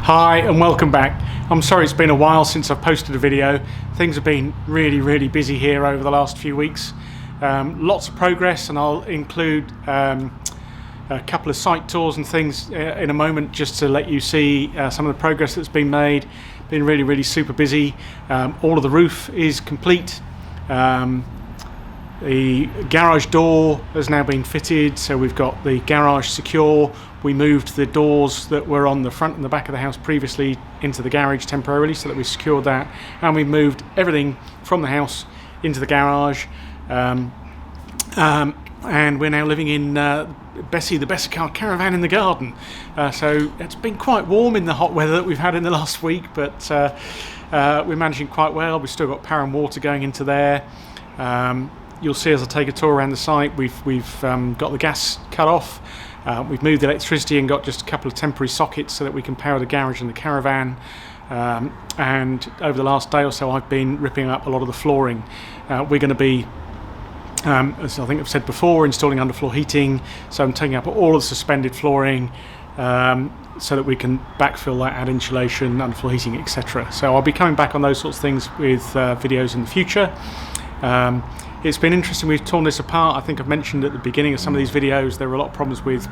Hi and welcome back. I'm sorry it's been a while since I've posted a video. Things have been really busy here over the last few weeks. Lots of progress, and I'll include a couple of site tours and things in a moment just to let you see some of the progress that's been made. Been really super busy. All of the roof is complete. The garage door has now been fitted, so we've got the garage secure. We moved the doors that were on the front and the back of the house previously into the garage temporarily, so that we secured that, and we moved everything from the house into the garage. And we're now living in Bessie the Best Car caravan in the garden. So it's been quite warm in the hot weather that we've had in the last week, but we're managing quite well. We've still got power and water going into there. You'll see as I take a tour around the site, we've got the gas cut off. We've moved the electricity and got just a couple of temporary sockets so that we can power the garage and the caravan. And over the last day or so, I've been ripping up a lot of the flooring. We're going to be, as I think I've said before, installing underfloor heating. So I'm taking up all of the suspended flooring so that we can backfill that, add insulation, underfloor heating, etc. So I'll be coming back on those sorts of things with videos in the future. It's been interesting. We've torn this apart. I think I've mentioned at the beginning of some of these videos there were a lot of problems with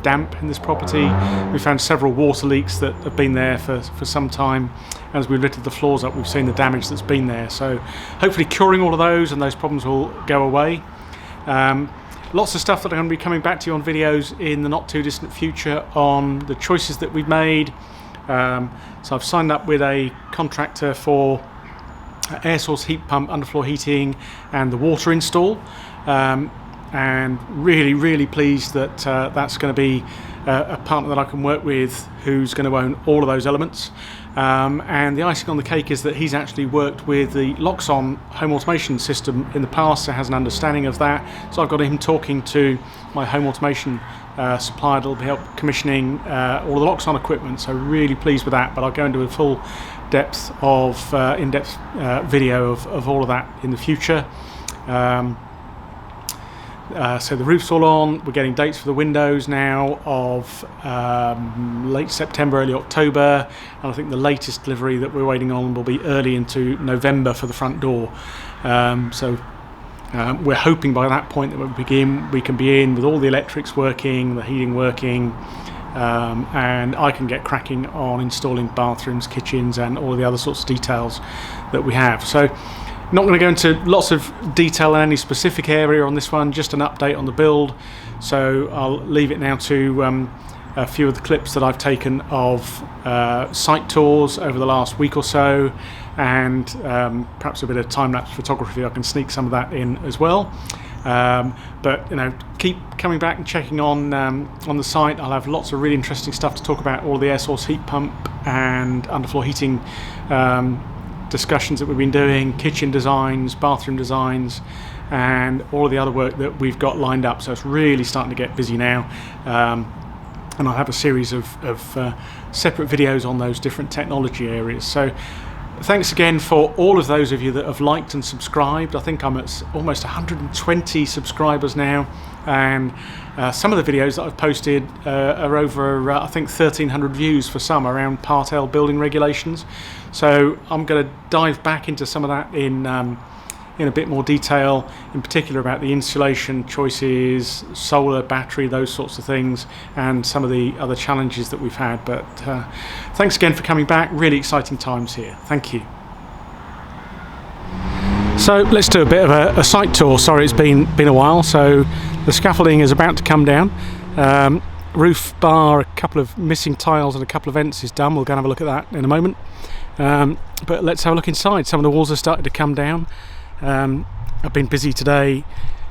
damp in this property. We found several water leaks that have been there for some time. As we've lifted the floors up, we've seen the damage that's been there. So hopefully curing all of those and those problems will go away. Lots of stuff that I'm going to be coming back to you on videos in the not too distant future on the choices that we've made. So I've signed up with a contractor for air source heat pump, underfloor heating and the water install, and really pleased that that's going to be a partner that I can work with who's going to own all of those elements. And the icing on the cake is that he's actually worked with the Loxon home automation system in the past, so has an understanding of that. So I've got him talking to my home automation supplier that will be help commissioning all of the Loxon equipment, so really pleased with that. But I'll go into a full depth of in-depth video of all of that in the future. So the roof's all on. We're getting dates for the windows now of late September, early October, and I think the latest delivery that we're waiting on will be early into November for the front door. So we're hoping by that point that we can be in with all the electrics working, the heating working, and I can get cracking on installing bathrooms, kitchens and all of the other sorts of details that we have. So not going to go into lots of detail in any specific area on this one, just an update on the build. So I'll leave it now to a few of the clips that I've taken of site tours over the last week or so, and perhaps a bit of time-lapse photography. I can sneak some of that in as well. But keep coming back and checking on the site. I'll have lots of really interesting stuff to talk about, all the air source heat pump and underfloor heating discussions that we've been doing, kitchen designs, bathroom designs, and all of the other work that we've got lined up. So it's really starting to get busy now, and I'll have a series of separate videos on those different technology areas. So thanks again for all of those of you that have liked and subscribed. I think I'm at almost 120 subscribers now, and some of the videos that I've posted are over I think 1,300 views for some around Part L building regulations. So I'm going to dive back into some of that in a bit more detail, in particular about the insulation choices, solar, battery, those sorts of things, and some of the other challenges that we've had. But thanks again for coming back. Really exciting times here. Thank you. So let's do a bit of a site tour. Sorry, it's been a while. So the scaffolding is about to come down. Roof bar, a couple of missing tiles and a couple of vents is done. We'll go and have a look at that in a moment. But let's have a look inside. Some of the walls have started to come down. I've been busy today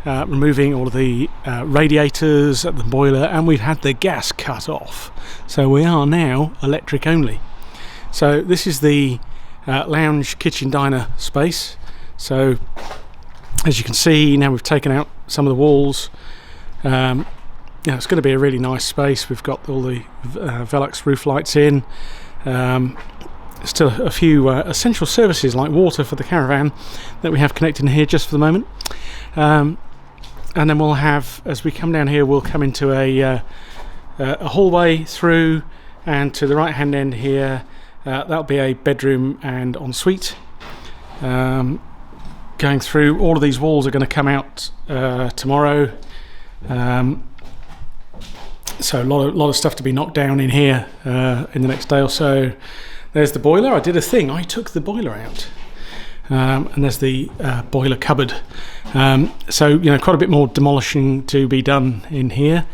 removing all of the radiators at the boiler, and we've had the gas cut off. So we are now electric only. So this is the lounge kitchen diner space. So as you can see, now we've taken out some of the walls. It's going to be a really nice space. We've got all the Velux roof lights in. Still a few essential services like water for the caravan that we have connected in here just for the moment. And then we'll have, as we come down here, we'll come into a hallway through and to the right hand end here that'll be a bedroom and ensuite. Going through, all of these walls are going to come out tomorrow, so a lot of stuff to be knocked down in here in the next day or so. There's the boiler. I did a thing, I took the boiler out, and there's the boiler cupboard. So quite a bit more demolishing to be done in here.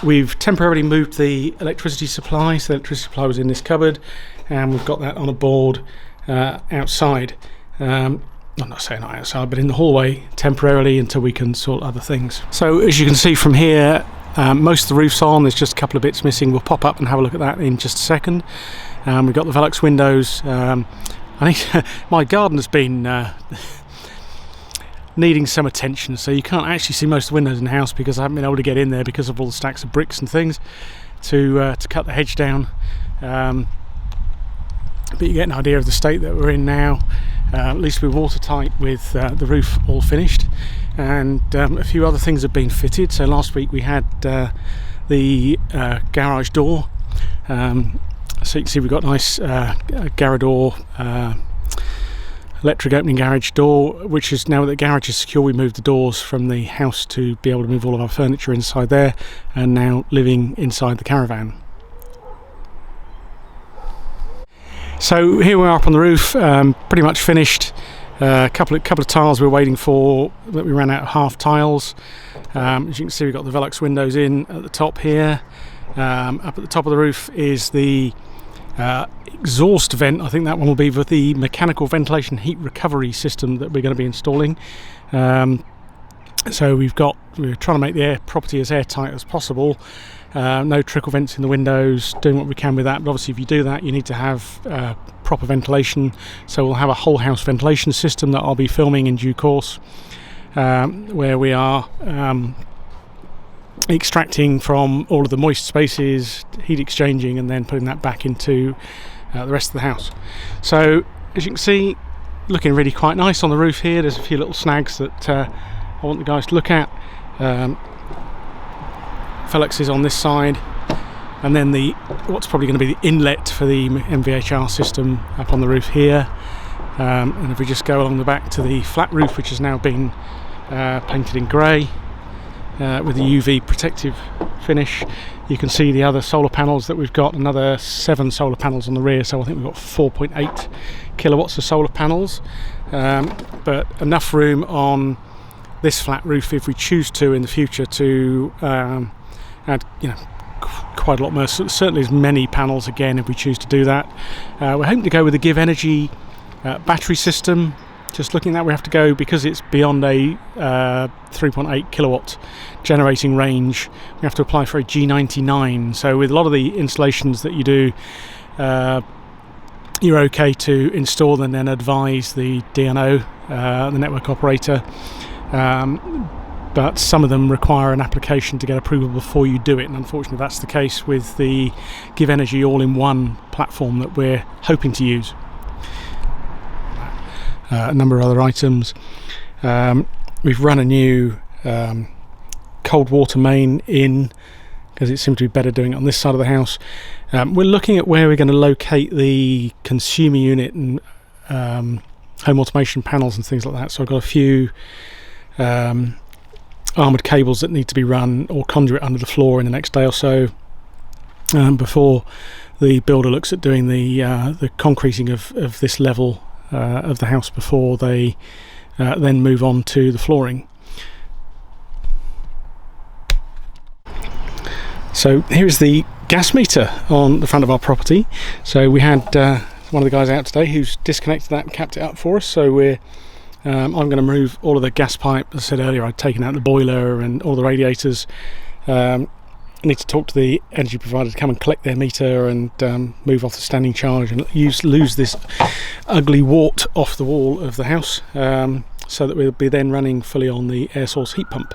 We've temporarily moved the electricity supply, so the electricity supply was in this cupboard, and we've got that on a board outside. I'm not saying not outside, but in the hallway temporarily until we can sort other things. So as you can see from here, most of the roof's on. There's just a couple of bits missing. We'll pop up and have a look at that in just a second. We've got the Velux windows. I think my garden has been needing some attention, so you can't actually see most of the windows in the house because I haven't been able to get in there because of all the stacks of bricks and things to cut the hedge down. But you get an idea of the state that we're in now. At least we're watertight with the roof all finished, and a few other things have been fitted. So last week we had the garage door. So you can see we've got a nice Garador electric opening garage door, which is, now that the garage is secure, we moved the doors from the house to be able to move all of our furniture inside there, and now living inside the caravan. So here we are up on the roof, pretty much finished. A couple of tiles we were waiting for, that we ran out of half tiles. As you can see, we've got the Velux windows in at the top here. Up at the top of the roof is the exhaust vent. I think that one will be with the mechanical ventilation heat recovery system that we're going to be installing. So we're trying to make the property as airtight as possible. No trickle vents in the windows, doing what we can with that. But obviously if you do that, you need to have proper ventilation. So we'll have a whole house ventilation system that I'll be filming in due course, where we are extracting from all of the moist spaces, heat exchanging, and then putting that back into the rest of the house. So as you can see, looking really quite nice on the roof here. There's a few little snags that I want the guys to look at. Velux is on this side, and then what's probably going to be the inlet for the MVHR system up on the roof here. And if we just go along the back to the flat roof, which has now been painted in grey with the UV protective finish, you can see the other solar panels that we've got, another 7 solar panels on the rear, so I think we've got 4.8 kilowatts of solar panels, but enough room on this flat roof if we choose to in the future to add quite a lot more, certainly as many panels again if we choose to do that. We're hoping to go with the Give Energy battery system. Just looking at that, we have to go, because it's beyond a 3.8 kilowatt generating range, we have to apply for a G99. So with a lot of the installations that you do, you're okay to install and then advise the DNO, the network operator, but some of them require an application to get approval before you do it, and unfortunately that's the case with the Give Energy all-in-one platform that we're hoping to use. A number of other items. We've run a new cold water main in, because it seemed to be better doing it on this side of the house. We're looking at where we're going to locate the consumer unit and home automation panels and things like that. So I've got a few armoured cables that need to be run, or conduit under the floor in the next day or so, before the builder looks at doing the concreting of this level of the house before they then move on to the flooring. So here's the gas meter on the front of our property. So we had one of the guys out today who's disconnected that and capped it up for us. So I'm going to remove all of the gas pipe. As I said earlier, I'd taken out the boiler and all the radiators. I need to talk to the energy provider to come and collect their meter and move off the standing charge and lose this ugly wart off the wall of the house, so that we'll be then running fully on the air source heat pump.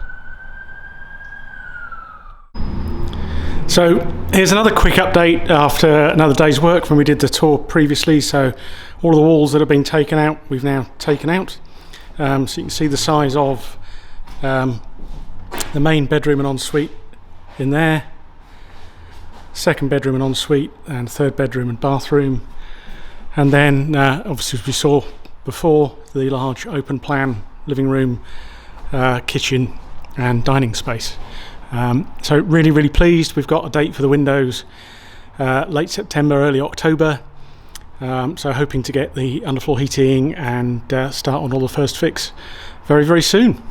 So here's another quick update after another day's work when we did the tour previously. So all of the walls that have been taken out, we've now taken out. So you can see the size of the main bedroom and ensuite in there. second bedroom and ensuite, and third bedroom and bathroom. And then obviously, as we saw before, the large open plan living room, kitchen and dining space. So really pleased. We've got a date for the windows, late September, early October. So hoping to get the underfloor heating and start on all the first fix very soon.